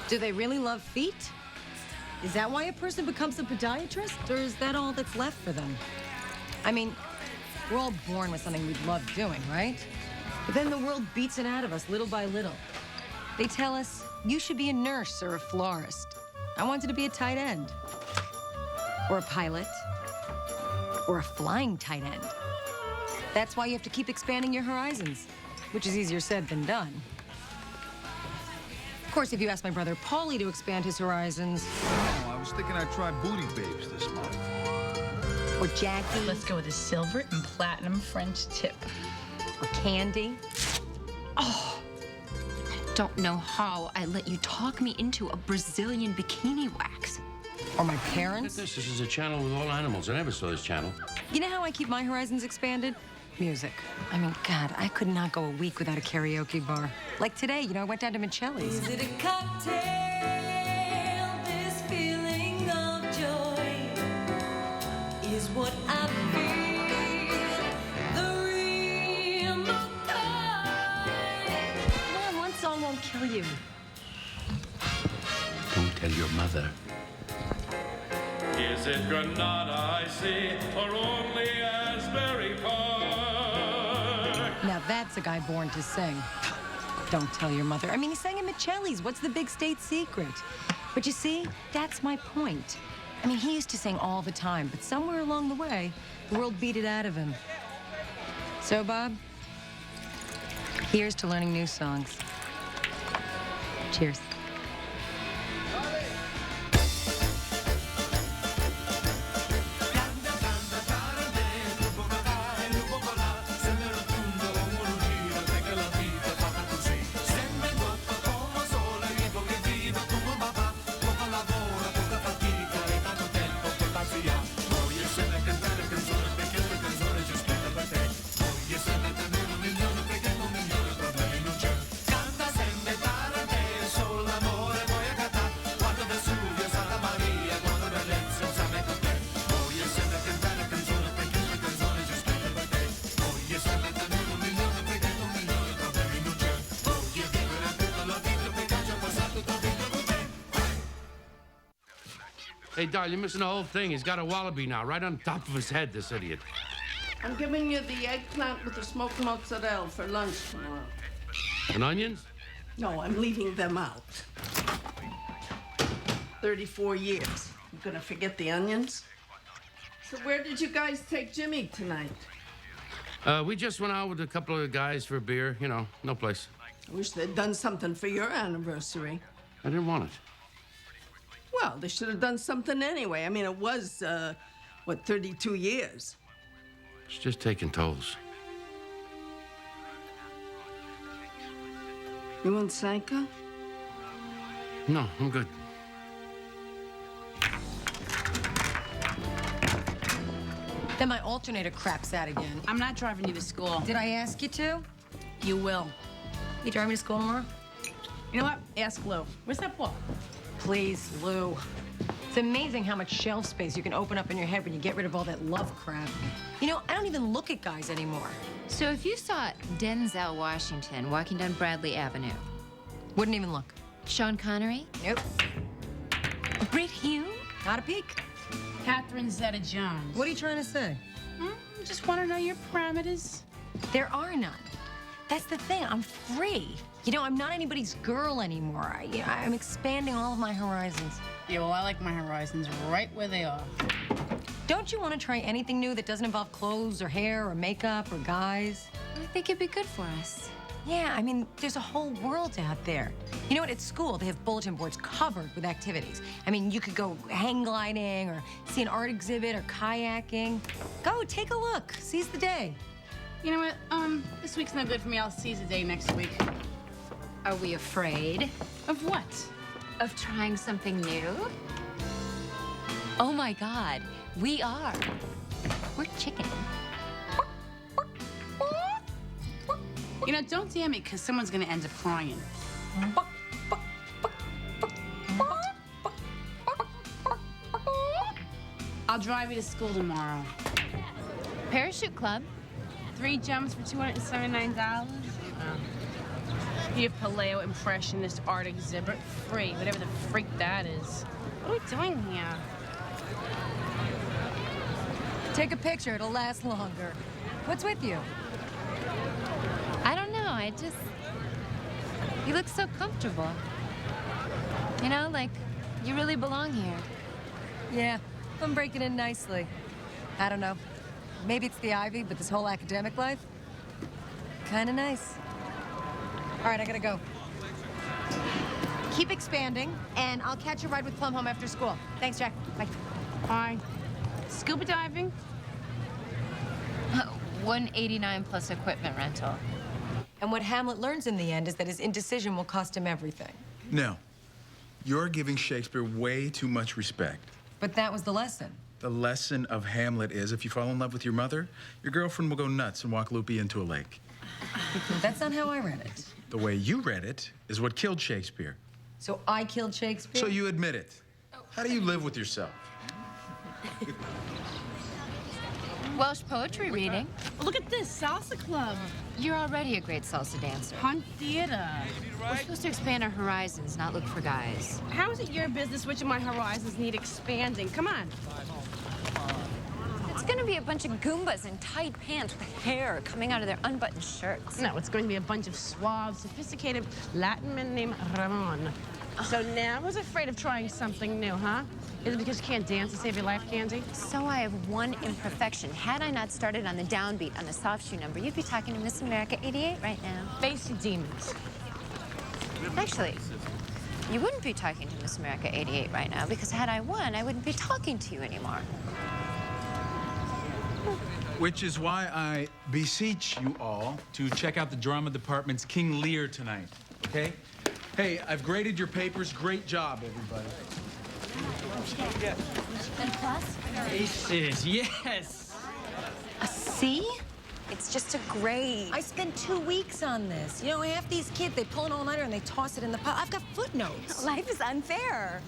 Do they really love feet? Is that why a person becomes a podiatrist, or is that all that's left for them? I mean, we're all born with something we love doing, right? But then the world beats it out of us little by little. They tell us, you should be a nurse or a florist. I wanted to be a tight end. Or a pilot. Or a flying tight end. That's why you have to keep expanding your horizons, which is easier said than done. Of course, if you ask my brother Paulie to expand his horizons... Oh, I was thinking I'd try Booty Babes this month. Or Jackie. Let's go with a silver and platinum French tip. Or Candy. Oh, I don't know how I let you talk me into a Brazilian bikini wax. Or my parents. Look at this. This is a channel with all animals. I never saw this channel. You know how I keep my horizons expanded? Music. I mean, God, I could not go a week without a karaoke bar. Like today, you know, I went down to Michelli's. Is it a cocktail, this feeling of joy? Is what I feel the real McCoy? Come on, one song won't kill you. Don't tell your mother. Is it Granada I see, or only Asbury Park? Now that's a guy born to sing. Don't tell your mother. I mean, he sang in Michelli's. What's the big state secret? But you see, that's my point. I mean, he used to sing all the time, but somewhere along the way, the world beat it out of him. So, Bob, here's to learning new songs. Cheers. Hey, Doll, you're missing the whole thing. He's got a wallaby now, right on top of his head, this idiot. I'm giving you the eggplant with the smoked mozzarella for lunch tomorrow. And onions? No, I'm leaving them out. 34 years. You gonna forget the onions? So where did you guys take Jimmy tonight? We just went out with a couple of guys for a beer. You know, no place. I wish they'd done something for your anniversary. I didn't want it. Well, they should have done something anyway. I mean, it was, 32 years. It's just taking tolls. You want Sanka? No, I'm good. Then my alternator craps out again. I'm not driving you to school. Did I ask you to? You will. You drive me to school tomorrow? You know what? Ask Lou. Where's that book? Please, Lou. It's amazing how much shelf space you can open up in your head when you get rid of all that love crap. You know, I don't even look at guys anymore. So if you saw Denzel Washington walking down Bradley Avenue, Wouldn't even look. Sean Connery, Nope. Brit Hume, Not a peek. Catherine Zeta-Jones. What are you trying to say? Just want to know your parameters. There are none. That's the thing. I'm free. You know, I'm not anybody's girl anymore. I'm expanding all of my horizons. Yeah, well, I like my horizons right where they are. Don't you want to try anything new that doesn't involve clothes or hair or makeup or guys? I think it'd be good for us. Yeah, I mean, there's a whole world out there. You know what? At school, they have bulletin boards covered with activities. I mean, you could go hang gliding or see an art exhibit or kayaking. Go, take a look. Seize the day. You know what? This week's no good for me. I'll seize the day next week. Are we afraid Of what? of trying something new? Oh my God, we are. We're chicken. You know, don't damn it, because someone's going to end up crying. I'll drive you to school tomorrow. Parachute Club. 3 jumps for $279. Your Paleo Impressionist art exhibit. Free, whatever the freak that is. What are we doing here? Take a picture, it'll last longer. What's with you? I don't know. You look so comfortable. You know, like you really belong here. Yeah, I'm breaking in nicely. I don't know. Maybe it's the Ivy, but this whole academic life, kinda nice. All right, I gotta go. Keep expanding, and I'll catch a ride with Plum home after school. Thanks, Jack. Bye. Bye. Scuba diving? $189 plus equipment rental. And what Hamlet learns in the end is that his indecision will cost him everything. No. You're giving Shakespeare way too much respect. But that was the lesson. The lesson of Hamlet is if you fall in love with your mother, your girlfriend will go nuts and walk Loopy into a lake. That's not how I read it. The way you read it is what killed Shakespeare. So I killed Shakespeare? So you admit it. How do you live with yourself? Welsh poetry reading. Look at this, salsa club. You're already a great salsa dancer. Hunt theater. We're supposed to expand our horizons, not look for guys. How is it your business which of my horizons need expanding? Come on. It's gonna be a bunch of Goombas in tight pants with hair coming out of their unbuttoned shirts. No, it's going to be a bunch of suave, sophisticated Latin men named Ramon. So now who's afraid of trying something new, huh? Is it because you can't dance to save your life, Candy? So I have one imperfection. Had I not started on the downbeat on the soft shoe number, you'd be talking to Miss America 88 right now. Face your demons. Actually, you wouldn't be talking to Miss America 88 right now because had I won, I wouldn't be talking to you anymore. Which is why I beseech you all to check out the drama department's King Lear tonight, okay? Hey, I've graded your papers. Great job, everybody. And plus? Aces, yes! A C? It's just a grade. I spent 2 weeks on this. You know, half these kids, they pull an all-nighter and they toss it in the pot. I've got footnotes. Life is unfair.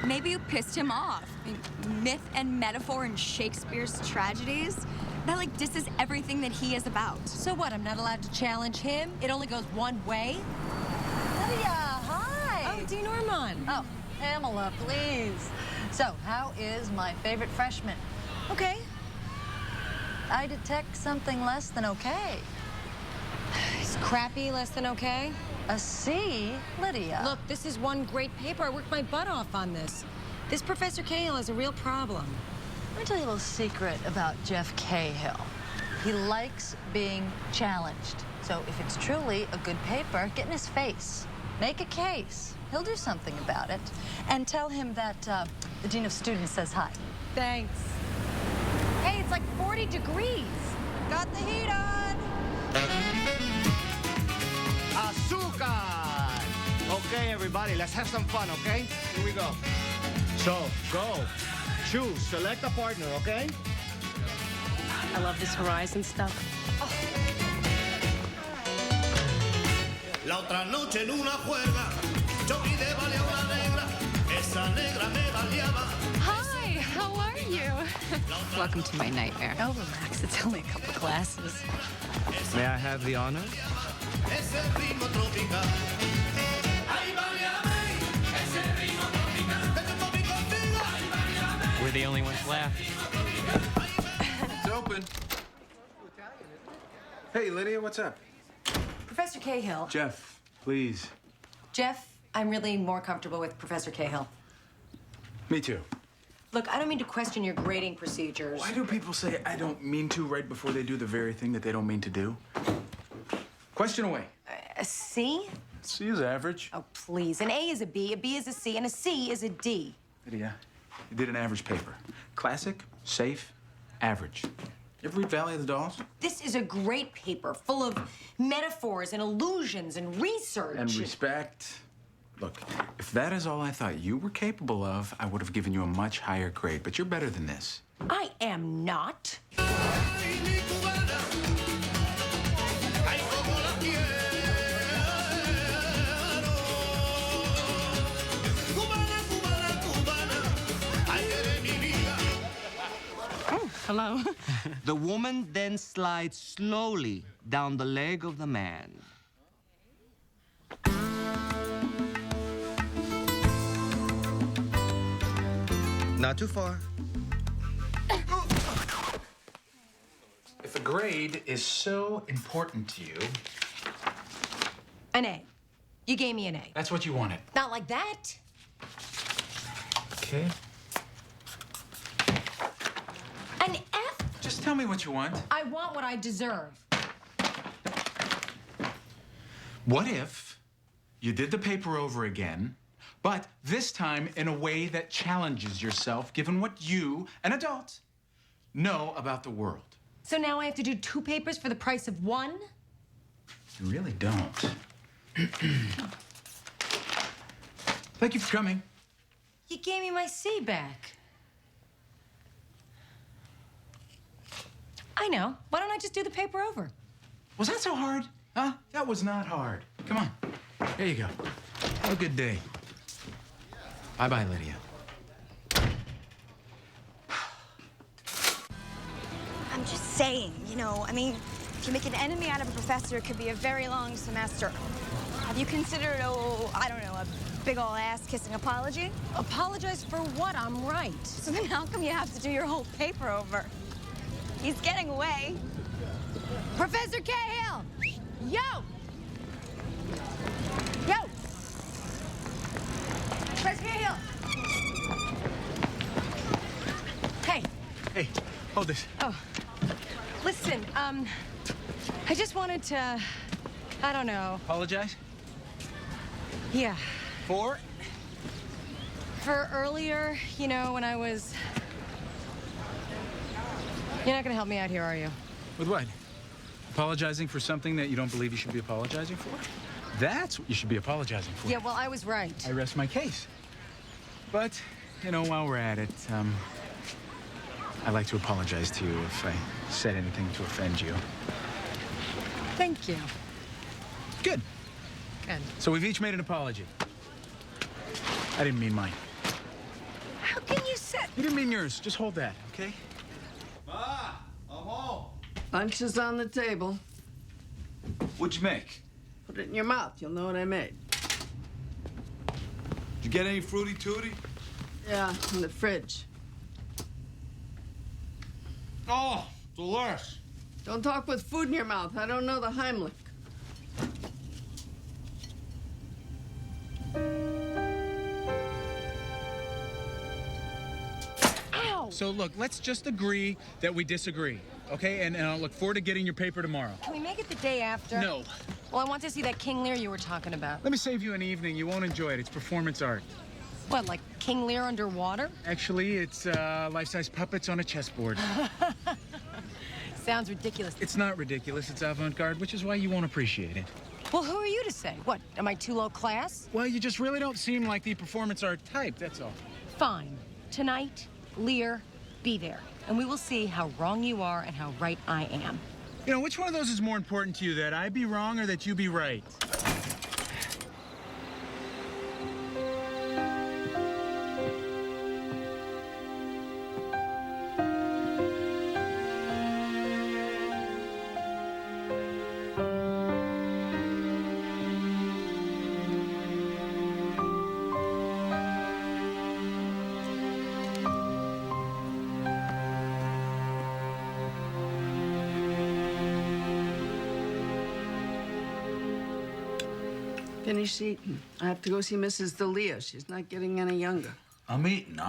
Maybe you pissed him off. I mean, myth and metaphor in Shakespeare's tragedies, that like disses everything that he is about. So what, I'm not allowed to challenge him? It only goes one way? Lydia, hi. Oh, Dean Ormond. Oh, Pamela, please. So, how is my favorite freshman? Okay. I detect something less than okay. Is crappy less than okay? A C, Lydia. Look, this is one great paper. I worked my butt off on this. This Professor Cahill has a real problem. Let me tell you a little secret about Jeff Cahill. He likes being challenged. So if it's truly a good paper, get in his face. Make a case. He'll do something about it. And tell him that the Dean of Students says hi. Thanks. Hey, it's like 40 degrees. Got the heat on. Azúcar! Okay, everybody, let's have some fun, okay? Here we go. So, go. Choose, select a partner, okay? I love this Horizon stuff. La otra noche en una juerga, yo vi de balea una negra, esa negra me baleaba. Hi, how are you? Welcome to my nightmare. Oh, relax. It's only a couple classes. May I have the honor? Es el ritmo tropical. Ay, baleame, es el ritmo tropical. Vete por mi contigo. Ay, baleame. We're the only ones left. It's open. Hey, Lydia, what's up? Professor Cahill. Jeff, please. Jeff, I'm really more comfortable with Professor Cahill. Me too. Look, I don't mean to question your grading procedures. Why do people say I don't mean to right before they do the very thing that they don't mean to do? Question away. A C? C is average. Oh, please. An A is a B is a C, and a C is a D. Lydia, you did an average paper. Classic, safe, average. You ever read Valley of the Dolls? This is a great paper full of metaphors and illusions and research. And respect. Look, if that is all I thought you were capable of, I would have given you a much higher grade. But you're better than this. I am not. Oh, hello. The woman then slides slowly down the leg of the man. Not too far. If a grade is so important to you, An A. You gave me an A. that's what you wanted. Not like that. Okay. An F? Just tell me what you want. I want what I deserve. What if you did the paper over again, but this time in a way that challenges yourself, given what you, an adult, know about the world? So now I have to do 2 papers for the price of 1? You really don't. Thank you for coming. You gave me my C back. I know. Why don't I just do the paper over? Was that so hard? Huh? That was not hard. Come on. Here you go. Have a good day. Bye-bye, Lydia. I'm just saying, you know, I mean, if you make an enemy out of a professor, it could be a very long semester. Have you considered, I don't know, a big ol' ass-kissing apology? Apologize for what? I'm right. So then how come you have to do your whole paper over? He's getting away. Professor Cahill! Yo! Yo! Professor Cahill! Hey. Hey, hold this. Oh. Listen, I just wanted to, I don't know. Apologize? Yeah. For? For earlier, you know, when I was... You're not gonna help me out here, are you? With what? Apologizing for something that you don't believe you should be apologizing for? That's what you should be apologizing for. Yeah, well, I was right. I rest my case. But, you know, while we're at it, I'd like to apologize to you if I said anything to offend you. Thank you. Good. Good. So we've each made an apology. I didn't mean mine. How can you say... You didn't mean yours. Just hold that, okay? Ma, I'm home. Lunch is on the table. What'd you make? Put it in your mouth. You'll know what I made. Did you get any fruity tooty? Yeah, in the fridge. Oh, delish. Don't talk with food in your mouth. I don't know the Heimlich. Ow! So look, let's just agree that we disagree, okay? And I'll look forward to getting your paper tomorrow. Can we make it the day after? No. Well, I want to see that King Lear you were talking about. Let me save you an evening. You won't enjoy it. It's performance art. What, like King Lear underwater? Actually, it's life-size puppets on a chessboard. Sounds ridiculous. It's not ridiculous. It's avant-garde, which is why you won't appreciate it. Well, who are you to say? What, am I too low class? Well, you just really don't seem like the performance art type, that's all. Fine. Tonight, Lear, be there. And we will see how wrong you are and how right I am. You know, which one of those is more important to you, that I be wrong or that you be right? Finish eating. I have to go see Mrs. D'Elia. She's not getting any younger. I'm eating.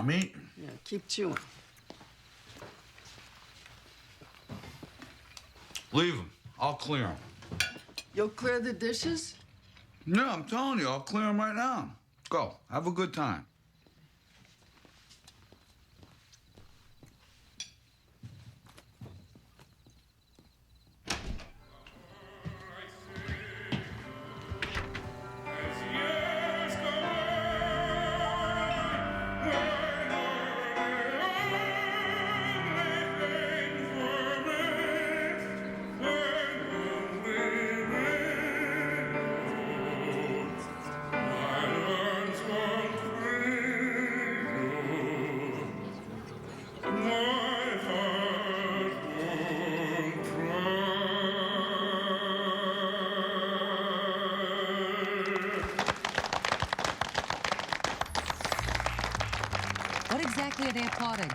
Yeah, keep chewing. Leave them. I'll clear them. You'll clear the dishes? No, I'm telling you, I'll clear them right now. Go. Have a good time. Thank you. What exactly are they applauding?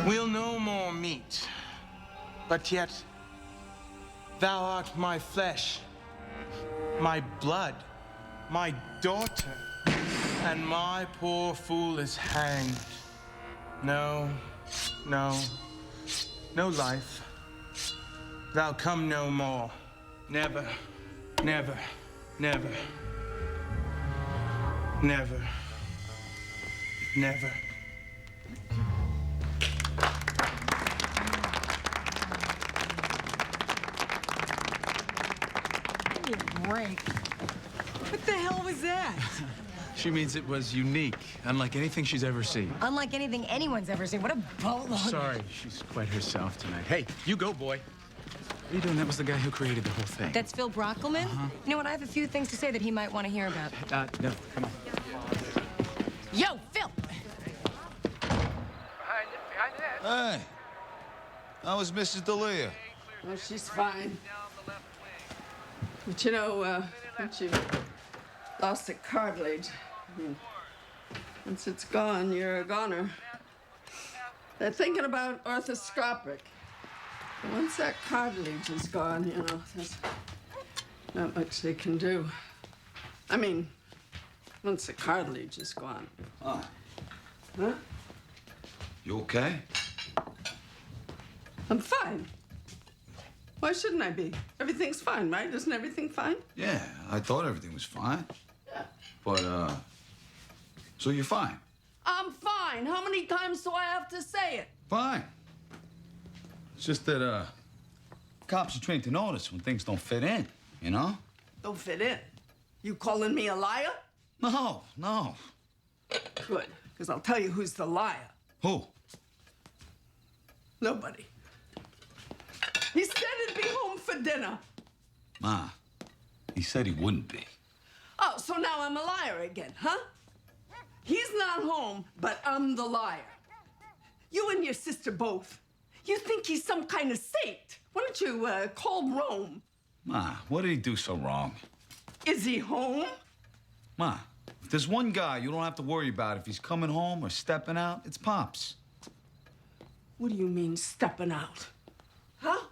We'll no more meet, but yet thou art my flesh, my blood, my daughter, and my poor fool is hanged. No, no, no life. Thou come no more. Never, never, never, never, never. Break. What the hell was that? She means it was unique, unlike anything she's ever seen. Unlike anything anyone's ever seen. What a boatload. Sorry, she's quite herself tonight. Hey, you go, boy. What are you doing? That was the guy who created the whole thing. That's Phil Brockelman? You know what? I have a few things to say that he might want to hear about. No, come on. Yo, Phil! Hey, how was Mrs. D'Elia? Oh, she's fine. But you know, once you've lost the cartilage, once it's gone, you're a goner. They're thinking about arthroscopic. But once that cartilage is gone, you know, there's not much they can do. I mean, once the cartilage is gone. Huh? Huh? You okay? I'm fine. Why shouldn't I be? Everything's fine, right? Isn't everything fine? Yeah, I thought everything was fine. Yeah. But, so you're fine? I'm fine. How many times do I have to say it? Fine. It's just that, cops are trained to notice when things don't fit in, you know? Don't fit in. You calling me a liar? No, no. Good, because I'll tell you who's the liar. Who? Nobody. He said he'd be home for dinner. Ma, he said he wouldn't be. Oh, so now I'm a liar again, huh? He's not home, but I'm the liar. You and your sister both. You think he's some kind of saint. Why don't you call Rome? Ma, what did he do so wrong? Is he home? Ma, if there's one guy you don't have to worry about if he's coming home or stepping out, it's Pops. What do you mean, stepping out? Huh?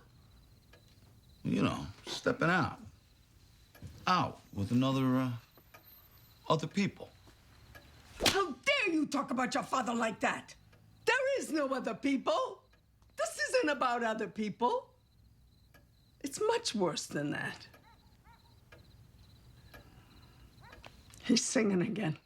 You know, stepping out. Out with other people. How dare you talk about your father like that? There is no other people. This isn't about other people. It's much worse than that. He's singing again.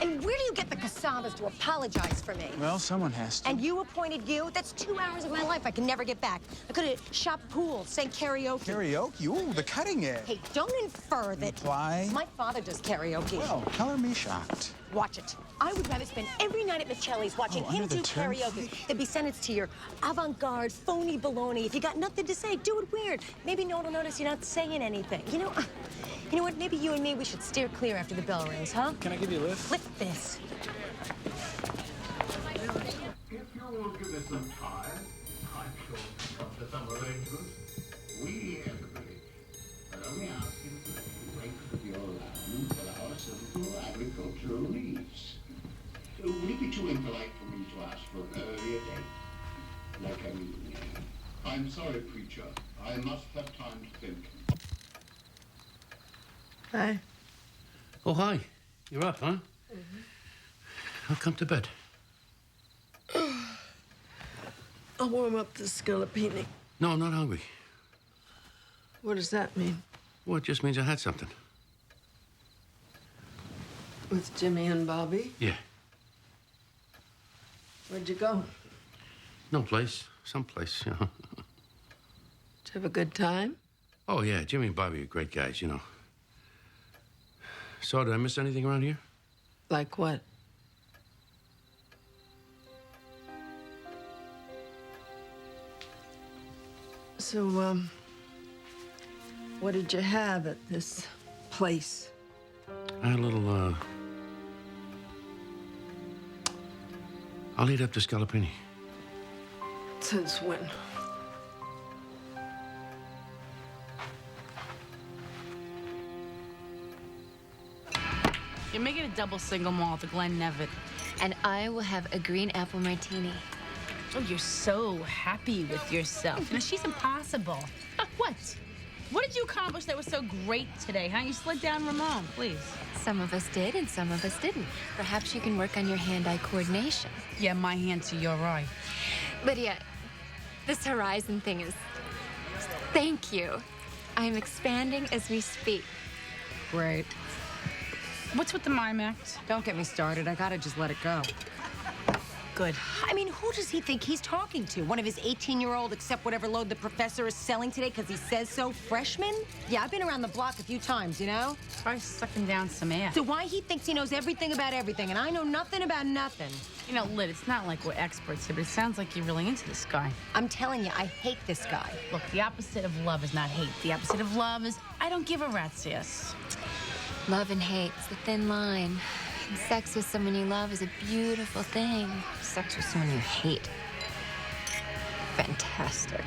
And where do you get the Casavas to apologize for me? Well, someone has to. And you appointed you? That's 2 hours of my life I can never get back. I could have shopped pool, sang karaoke. Karaoke? Ooh, the cutting edge. Hey, don't infer that. Imply? My father does karaoke. Well, color me shocked. Watch it. I would rather spend every night at Michelli's watching him under do the karaoke turnpike? than be sentenced to your avant-garde, phony baloney. If you got nothing to say, do it weird. Maybe no one will notice you're not saying anything. You know what? Maybe you and me, we should steer clear after the bell rings, huh? Can I give you a lift? Lift this. If you will give us some time, I'm sure we'll come to some arrangement. We here at the village are only asking for the use of your land for our simple agricultural needs. Would it be too impolite for me to ask for an earlier date? I'm sorry, preacher. I must have time to think. Hi. Oh, hi. You're up, huh? I'll come to bed. I'll warm up the scallopini. No, I'm not hungry. What does that mean? Well, it just means I had something. With Jimmy and Bobby? Yeah. Where'd you go? No place. Someplace, you know. Did you have a good time? Oh, yeah. Jimmy and Bobby are great guys, you know. So, did I miss anything around here? Like what? So, What did you have at this place? I had a little, I'll eat up the scallopini. Since when? You're making a double single malt, the Glenlivet. And I will have a green apple martini. Oh, you're so happy with yourself. Now, she's impossible. What? What did you accomplish that was so great today, huh? You slid down Ramon, please. Some of us did and some of us didn't. Perhaps you can work on your hand-eye coordination. Yeah, my hand to your eye. Lydia, this Horizon thing is... Thank you. I'm expanding as we speak. Great. What's with the mime act? Don't get me started. I gotta just let it go. Good. I mean, who does he think he's talking to? One of his 18-year-old accept whatever load the professor is selling today because he says so? Freshmen? Yeah, I've been around the block a few times, you know? Try sucking down some air. So why he thinks he knows everything about everything, and I know nothing about nothing? You know, Lid, it's not like we're experts here, but it sounds like you're really into this guy. I'm telling you, I hate this guy. Look, the opposite of love is not hate. The opposite of love is I don't give a rat's ass. Love and hate's the thin line. And sex with someone you love is a beautiful thing. Sex with someone you hate. Fantastic.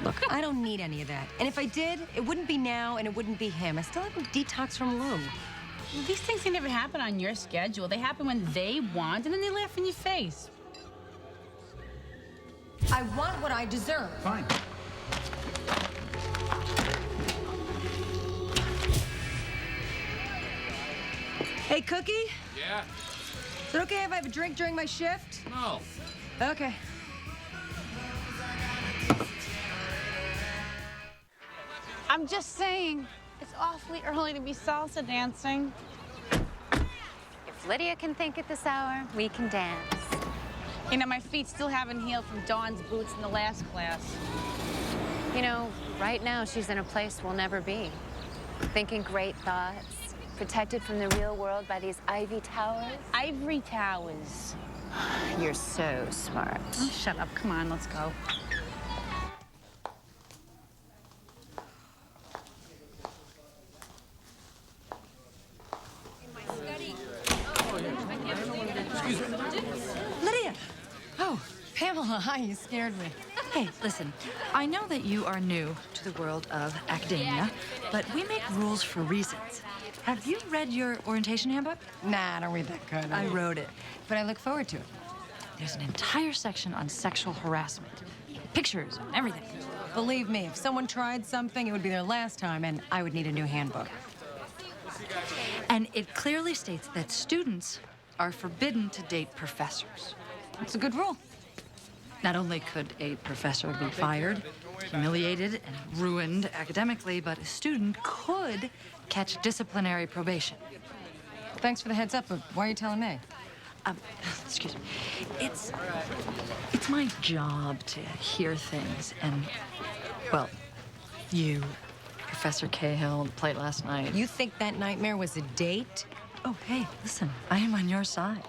Look, I don't need any of that. And if I did, it wouldn't be now and it wouldn't be him. I still haven't detoxed from Lou. Well, these things, they never happen on your schedule. They happen when they want, and then they laugh in your face. I want what I deserve. Fine. Hey, Cookie? Yeah? Is it okay if I have a drink during my shift? No. Okay. I'm just saying, it's awfully early to be salsa dancing. If Lydia can think at this hour, we can dance. You know, my feet still haven't healed from Dawn's boots in the last class. You know, right now she's in a place we'll never be. Thinking great thoughts, protected from the real world by these ivy towers. Ivory towers. You're so smart. Oh, shut up. Come on, let's go. Lydia! Oh, Pamela, hi, you scared me. Hey, listen, I know that you are new to the world of academia, but we make rules for reasons. Have you read your orientation handbook? Nah, I don't read that good. I wrote it. But I look forward to it. There's an entire section on sexual harassment. Pictures and everything. Believe me, if someone tried something, it would be their last time, and I would need a new handbook. And it clearly states that students are forbidden to date professors. It's a good rule. Not only could a professor be fired, humiliated, and ruined academically, but a student could catch disciplinary probation. Thanks for the heads up, but why are you telling me? Excuse me. It's my job to hear things, and, well, you, Professor Cahill, played last night. You think that nightmare was a date? Oh, hey, listen, I am on your side.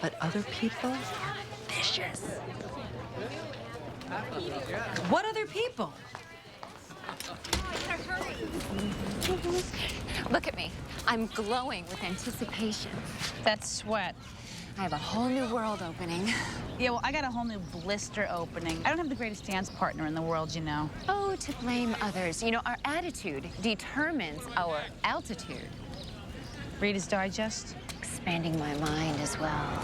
But other people are vicious. What other people? Look at me. I'm glowing with anticipation. That's sweat. I have a whole new world opening. Yeah, well, I got a whole new blister opening. I don't have the greatest dance partner in the world, you know. Oh, to blame others. You know, our attitude determines our altitude. Reader's Digest? Expanding my mind as well.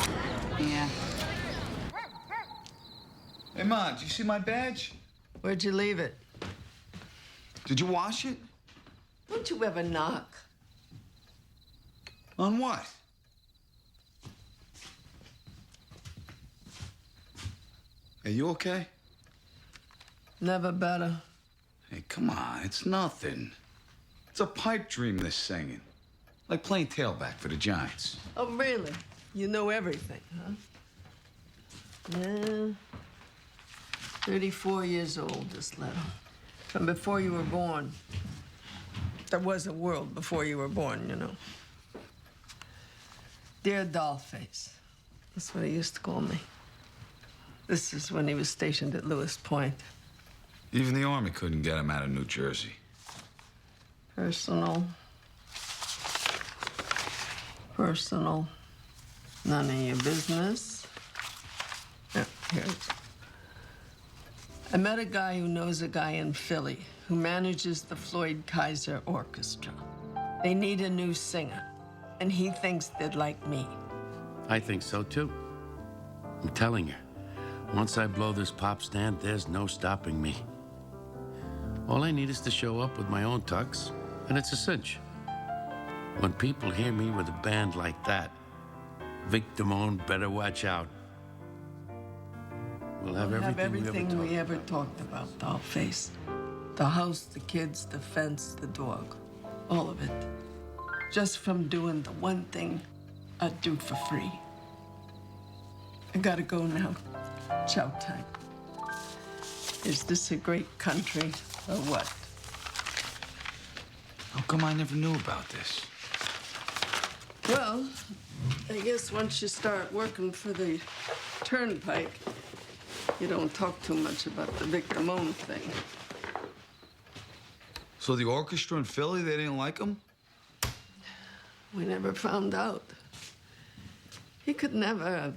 Yeah. Hey, Ma, did you see my badge? Where'd you leave it? Did you wash it? Don't you ever knock? On what? Are you okay? Never better. Hey, come on, it's nothing. It's a pipe dream, this singing. Like playing tailback for the Giants. Oh, really? You know everything, huh? Yeah. 34 years old, this letter. From before you were born. There was a world before you were born, you know. Dear Dollface. That's what he used to call me. This is when he was stationed at Lewis Point. Even the Army couldn't get him out of New Jersey. Personal. Personal. None of your business. Yeah, here it is. I met a guy who knows a guy in Philly who manages the Floyd Kaiser Orchestra. They need a new singer, and he thinks they'd like me. I think so too. I'm telling you, once I blow this pop stand, there's no stopping me. All I need is to show up with my own tux, and it's a cinch. When people hear me with a band like that, Vic Damone better watch out. We'll have everything we ever talked about, Dollface. The house, the kids, the fence, the dog. All of it. Just from doing the one thing I'd do for free. I gotta go now. Chow time. Is this a great country or what? How come I never knew about this? Well, I guess once you start working for the Turnpike, you don't talk too much about the Vic Damone thing. So the orchestra in Philly, they didn't like him? We never found out. He could never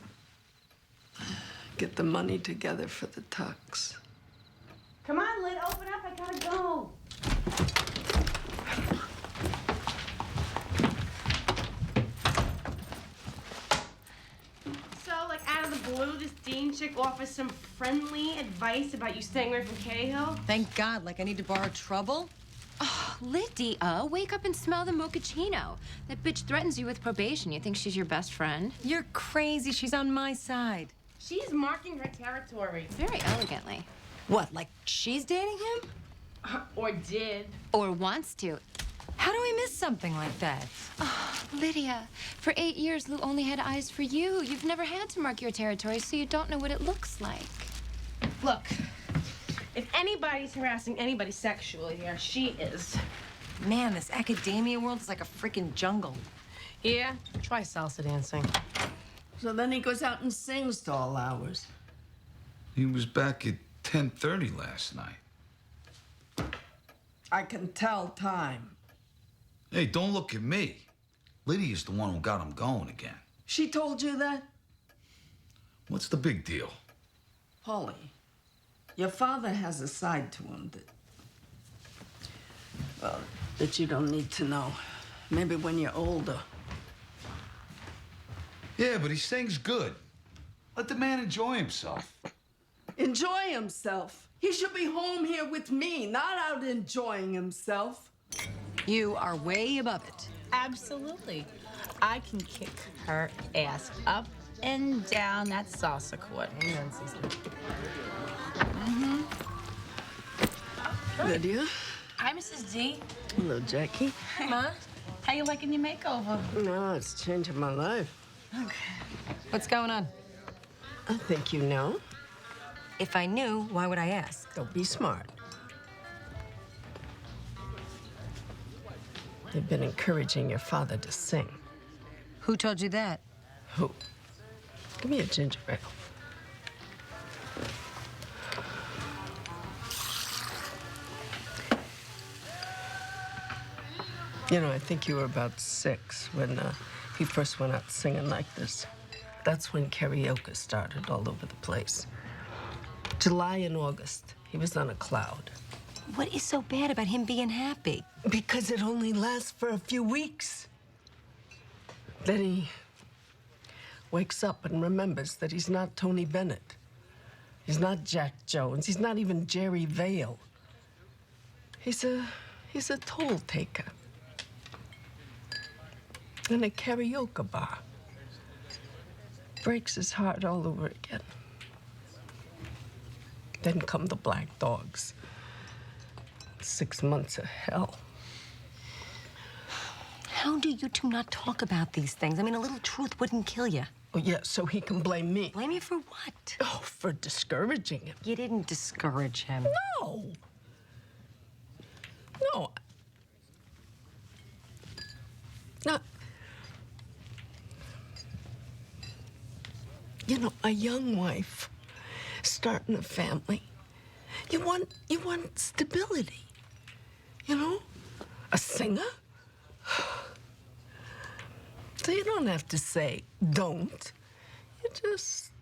get the money together for the tux. Come on, Lid, open up. I gotta go. So, like, out of the blue, this Dean chick offers some friendly advice about you staying away from Cahill? Thank God, like I need to borrow trouble? Oh, Lydia, wake up and smell the mochaccino. That bitch threatens you with probation. You think she's your best friend? You're crazy. She's on my side. She's marking her territory. Very elegantly. What, like she's dating him? Or did. Or wants to. How do I miss something like that? Oh, Lydia, for 8 years, Lou only had eyes for you. You've never had to mark your territory, so you don't know what it looks like. Look, if anybody's harassing anybody sexually here, she is. Man, this academia world is like a freaking jungle. Yeah, try salsa dancing. So then he goes out and sings to all hours. He was back at 10:30 last night. I can tell time. Hey, don't look at me. Lydia's the one who got him going again. She told you that? What's the big deal? Polly, your father has a side to him that you don't need to know. Maybe when you're older. Yeah, but he sings good. Let the man enjoy himself. Enjoy himself? He should be home here with me, not out enjoying himself. You are way above it. Absolutely. I can kick her ass up and down that salsa court. Amen, sister. Lydia? Hi, Mrs. D. Hello, Jackie. Hey, Ma. How you liking your makeover? No, it's changing my life. Okay. What's going on? I think you know. If I knew, why would I ask? Don't be smart. They've been encouraging your father to sing. Who told you that? Who? Give me a ginger ale. You know, I think you were about 6 when he first went out singing like this. That's when karaoke started all over the place. July and August, he was on a cloud. What is so bad about him being happy? Because it only lasts for a few weeks. Then he wakes up and remembers that he's not Tony Bennett. He's not Jack Jones. He's not even Jerry Vale. He's a toll taker. In a karaoke bar. Breaks his heart all over again. Then come the Black Dogs. 6 months of hell. How do you two not talk about these things? I mean, a little truth wouldn't kill you. Oh, yeah, so he can blame me. Blame you for what? Oh, for discouraging him. You didn't discourage him. No. No. No. You know, a young wife, starting a family, You want stability. You know? A singer? So you don't have to say don't. You just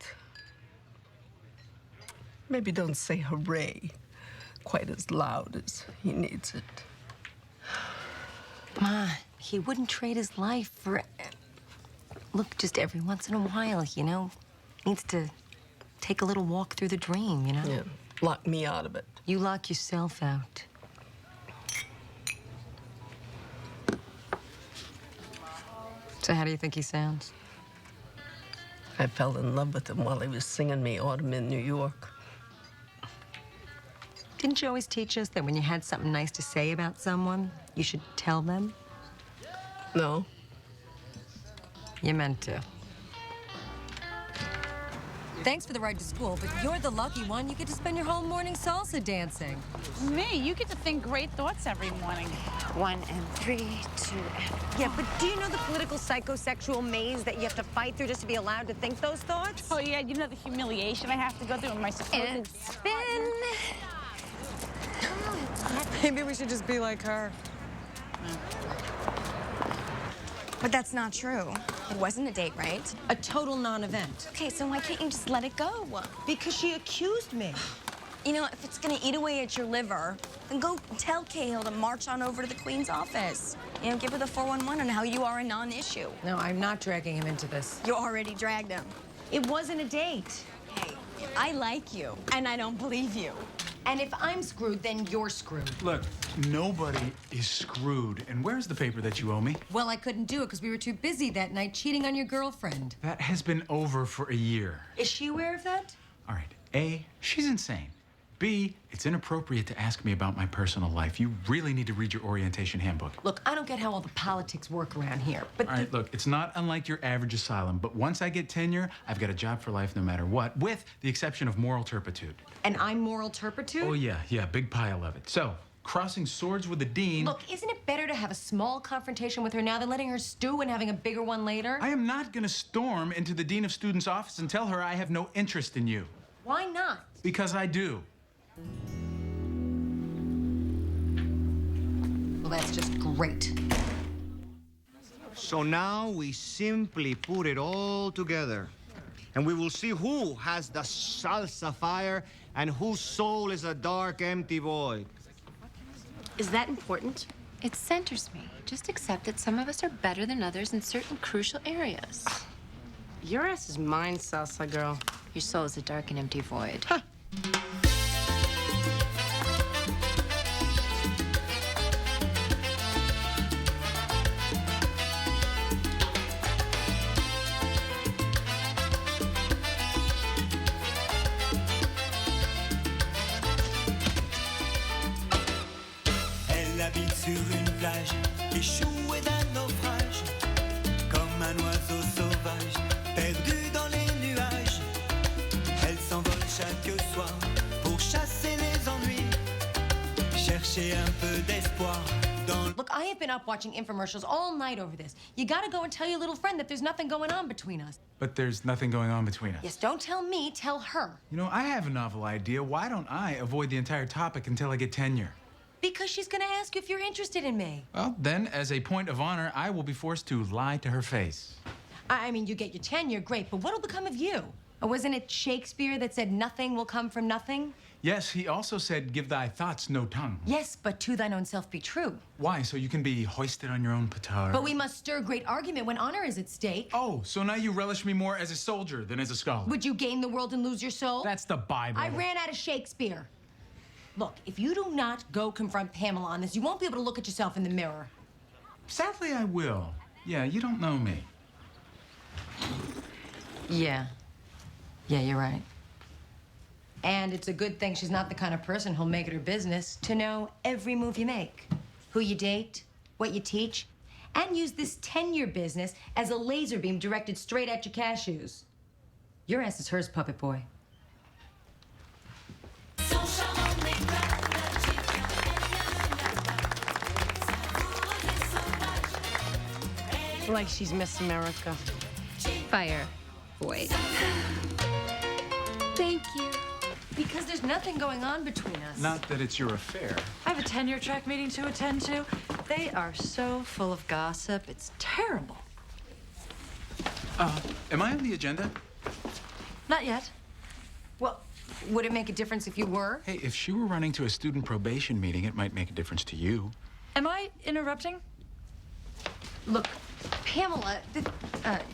maybe don't say hooray quite as loud as he needs it. Ma, he wouldn't trade his life for... Look, just every once in a while, you know? Needs to take a little walk through the dream, you know? Yeah, lock me out of it. You lock yourself out. So how do you think he sounds? I fell in love with him while he was singing me Autumn in New York. Didn't you always teach us that when you had something nice to say about someone, you should tell them? No. You meant to. Thanks for the ride to school, but you're the lucky one. You get to spend your whole morning salsa dancing. Me, you get to think great thoughts every morning. 1 and 3, 2 and... Yeah, but do you know the political psychosexual maze that you have to fight through just to be allowed to think those thoughts? Oh, yeah, you know the humiliation I have to go through in my supposed... And spin. Maybe we should just be like her. But that's not true. It wasn't a date, right? A total non-event. Okay, so why can't you just let it go? Because she accused me. You know, if it's gonna eat away at your liver, then go tell Cahill to march on over to the Queen's office. You know, give her the 411 on how you are a non-issue. No, I'm not dragging him into this. You already dragged him. It wasn't a date. Hey, I like you, and I don't believe you. And if I'm screwed, then you're screwed. Look, nobody is screwed. And where's the paper that you owe me? Well, I couldn't do it because we were too busy that night cheating on your girlfriend. That has been over for a year. Is she aware of that? All right. A, she's insane. B, it's inappropriate to ask me about my personal life. You really need to read your orientation handbook. Look, I don't get how all the politics work around here, but... All right, look, it's not unlike your average asylum, but once I get tenure, I've got a job for life no matter what, with the exception of moral turpitude. And I'm moral turpitude? Oh, yeah, big pile of it. So, crossing swords with the dean... Look, isn't it better to have a small confrontation with her now than letting her stew and having a bigger one later? I am not gonna storm into the dean of students' office and tell her I have no interest in you. Why not? Because I do. Well, that's just great. So now we simply put it all together. And we will see who has the salsa fire and whose soul is a dark, empty void. Is that important? It centers me. Just accept that some of us are better than others in certain crucial areas. Your ass is mine, salsa girl. Your soul is a dark and empty void. Huh. Elle habite sur une plage, échouée d'un naufrage, comme un oiseau sauvage, perdu dans les nuages. Elle s'envole chaque soir pour chasser les ennuis, chercher un peu d'espoir dans... Look, I have been up watching infomercials all night over this. You gotta go and tell your little friend that there's nothing going on between us. But there's nothing going on between us. Yes, don't tell me, tell her. You know, I have a novel idea. Why don't I avoid the entire topic until I get tenure? Because she's gonna ask you if you're interested in me. Well, then, as a point of honor, I will be forced to lie to her face. I mean, you get your tenure, great, but what'll become of you? Or wasn't it Shakespeare that said nothing will come from nothing? Yes, he also said, give thy thoughts no tongue. Yes, but to thine own self be true. Why? So you can be hoisted on your own petard? But we must stir great argument when honor is at stake. Oh, so now you relish me more as a soldier than as a scholar? Would you gain the world and lose your soul? That's the Bible. I ran out of Shakespeare. Look, if you do not go confront Pamela on this, you won't be able to look at yourself in the mirror. Sadly, I will. Yeah, you don't know me. Yeah, you're right. And it's a good thing she's not the kind of person who'll make it her business to know every move you make, who you date, what you teach, and use this tenure business as a laser beam directed straight at your cashews. Your ass is hers, puppet boy. Like she's Miss America. Fire void. Thank you. Because there's nothing going on between us. Not that it's your affair. I have a tenure track meeting to attend to. They are so full of gossip. It's terrible. Am I on the agenda? Not yet. Well, would it make a difference if you were? Hey, if she were running to a student probation meeting, it might make a difference to you. Am I interrupting? Look, Pamela,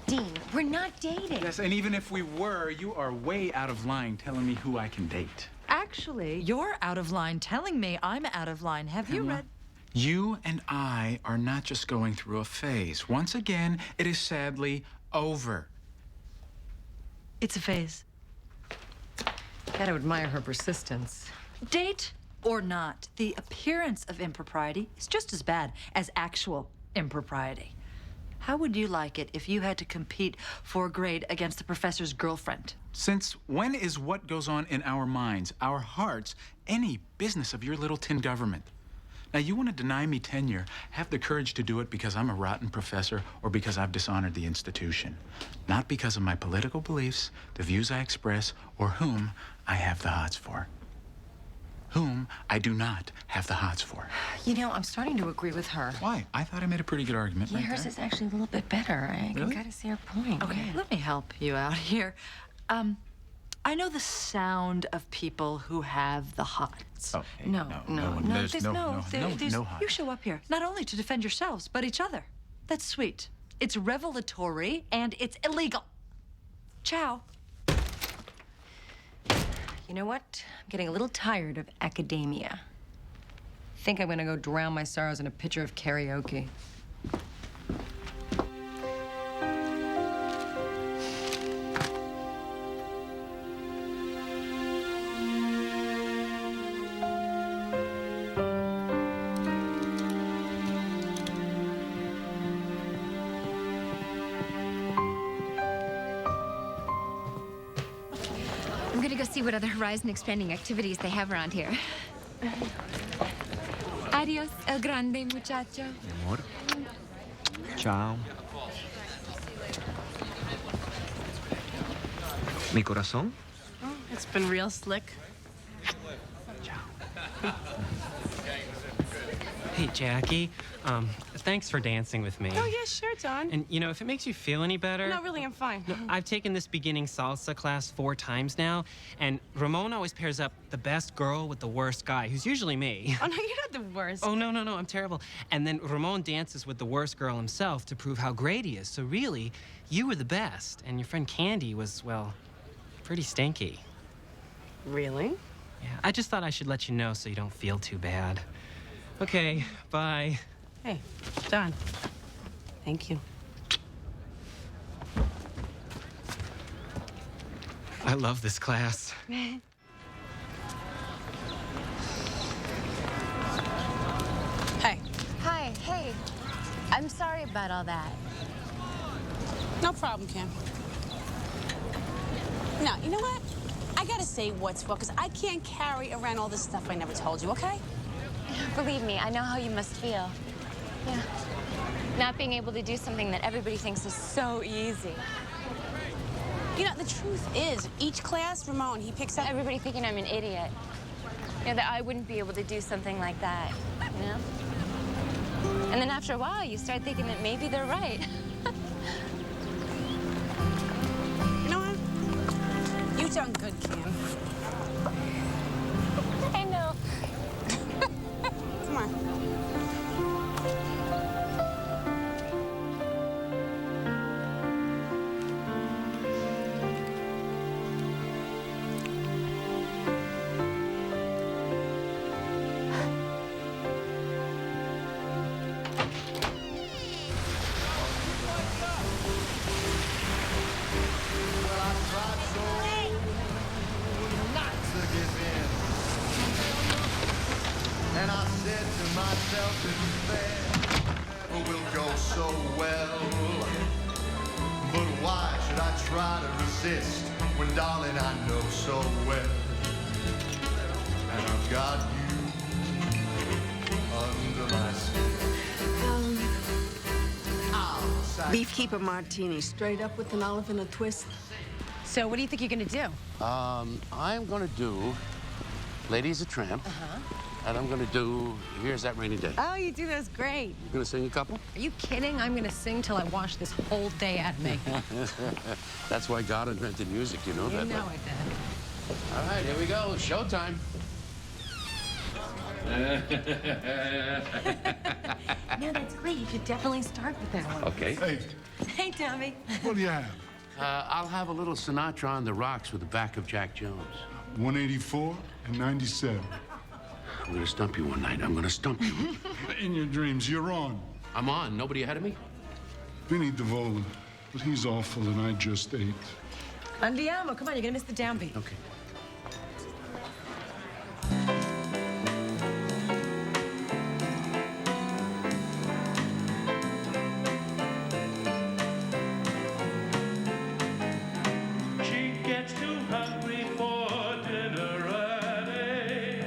Dean, we're not dating. Yes, and even if we were, you are way out of line telling me who I can date. Actually, you're out of line telling me I'm out of line. Have you read? You and I are not just going through a phase. Once again, it is sadly over. It's a phase. Gotta admire her persistence. Date or not, the appearance of impropriety is just as bad as actual impropriety. How would you like it if you had to compete for a grade against the professor's girlfriend? Since when is what goes on in our minds, our hearts, any business of your little tin government? Now, you want to deny me tenure, have the courage to do it because I'm a rotten professor or because I've dishonored the institution. Not because of my political beliefs, the views I express, or whom I have the hots for. Whom I do not have the hots for. You know, I'm starting to agree with her. Why? I thought I made a pretty good argument Yeah, right hers there. is actually a little bit better. I Really? gotta see her point. Okay, let me help you out here. I know the sound of people who have the hots. Oh, hey, No, there's there's no hots. You show up here not only to defend yourselves, but each other. That's sweet. It's revelatory and it's illegal. Ciao. You know what? I'm getting a little tired of academia. Think I'm gonna go drown my sorrows in a pitcher of karaoke. I'm gonna go see what other horizon expanding activities they have around here. Adios, el grande muchacho. Mi amor. Ciao. Mi corazón. Oh, it's been real slick. Hey, Jackie. Thanks for dancing with me. Oh, yeah, sure, Don. And, you know, if it makes you feel any better... No, really, I'm fine. No, I've taken this beginning salsa class 4 times now, and Ramon always pairs up the best girl with the worst guy, who's usually me. Oh, no, you're not the worst. Oh, no, I'm terrible. And then Ramon dances with the worst girl himself to prove how great he is. So really, you were the best, and your friend Candy was, well, pretty stinky. Really? Yeah, I just thought I should let you know so you don't feel too bad. Okay, bye. Hey, Don. Thank you. I love this class. Hey. Hi, hey. I'm sorry about all that. No problem, Kim. Now, you know what? I gotta say what's what, because I can't carry around all this stuff I never told you, okay? Believe me, I know how you must feel. Yeah. Not being able to do something that everybody thinks is so easy. You know, the truth is, each class, Ramon, he picks up... Everybody thinking I'm an idiot. You know, that I wouldn't be able to do something like that, you know? And then after a while, you start thinking that maybe they're right. You know what? You've done good, Kim. I know. Come on. And I said to myself, it will go so well. But why should I try to resist when, darling, I know so well? And I've got you under my skin. Beefkeeper martini, straight up with an olive and a twist. So what do you think you're gonna do? I'm gonna do Lady is a Tramp. And I'm gonna do Here's That Rainy Day. Oh, you do those great. You gonna sing a couple? Are you kidding? I'm gonna sing till I wash this whole day out of me. That's why God invented music, you know You that. know I did. All right, here we go. Showtime. No, that's great. You should definitely start with that one. Okay. Hey, Hey, Tommy. what do you have? I'll have a little Sinatra on the rocks with the back of Jack Jones. 184 and 97. I'm gonna stump you one night. I'm gonna stump you. In your dreams, you're on. I'm on. Nobody ahead of me? Vinny Davola, but he's awful and I just ate. Andiamo, come on, you're gonna miss the downbeat. Okay. She gets too hungry for dinner at 8.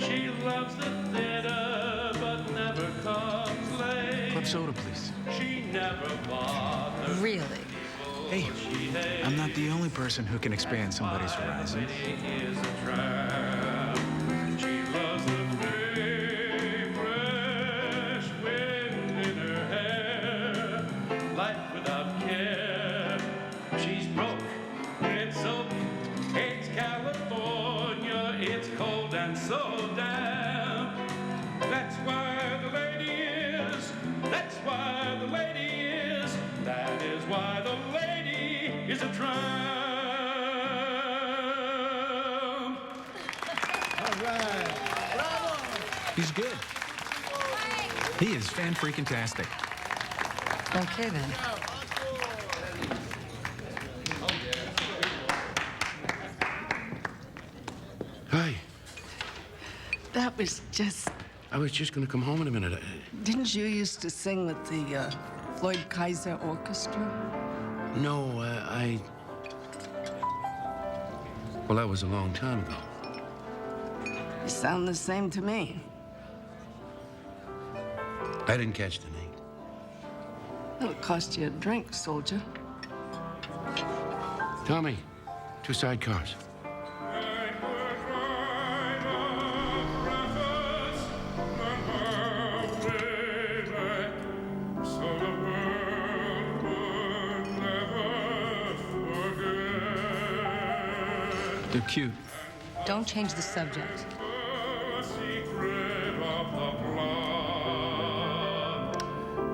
She loves the theater but never comes late. Club soda, please. She never bothers. Really? Hey, I'm not the only person who can expand somebody's horizons. Is a trap. She loves the free, fresh wind in her hair. Life without care. She's broke. It's so. It's California. It's cold and so damp. That's why the lady is. That's why the lady is. That is why the lady is a tramp. All right. Bravo. He's good. He is fan-freaking-tastic. Okay, then. Hi. That was just. I was just gonna come home in a minute. Didn't you used to sing with the Floyd Kaiser Orchestra? No, Well, that was a long time ago. You sound the same to me. I didn't catch the name. It'll cost you a drink, soldier. Tommy, 2 sidecars. They're cute. Don't change the subject.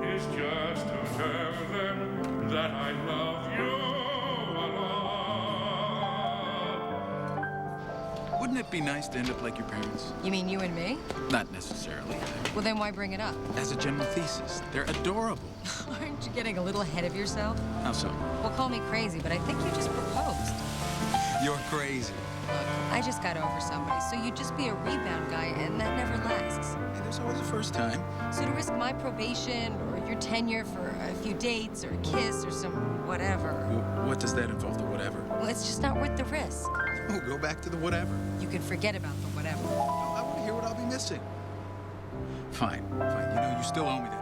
Is just to tell them that I love you a lot. Wouldn't it be nice to end up like your parents? You mean you and me? Not necessarily. Well, then why bring it up? As a general thesis, they're adorable. Aren't you getting a little ahead of yourself? How so? Well, call me crazy, but I think you just proposed. You're crazy. Look, I just got over somebody, so you'd just be a rebound guy, and that never lasts. Hey, there's always a first time. So to risk my probation or your tenure for a few dates or a kiss or some whatever, What does that involve, the whatever? well, it's just not worth the risk. Oh, go back to the whatever. You can forget about the whatever. I want to hear what I'll be missing. Fine, fine. You know, you still owe me that.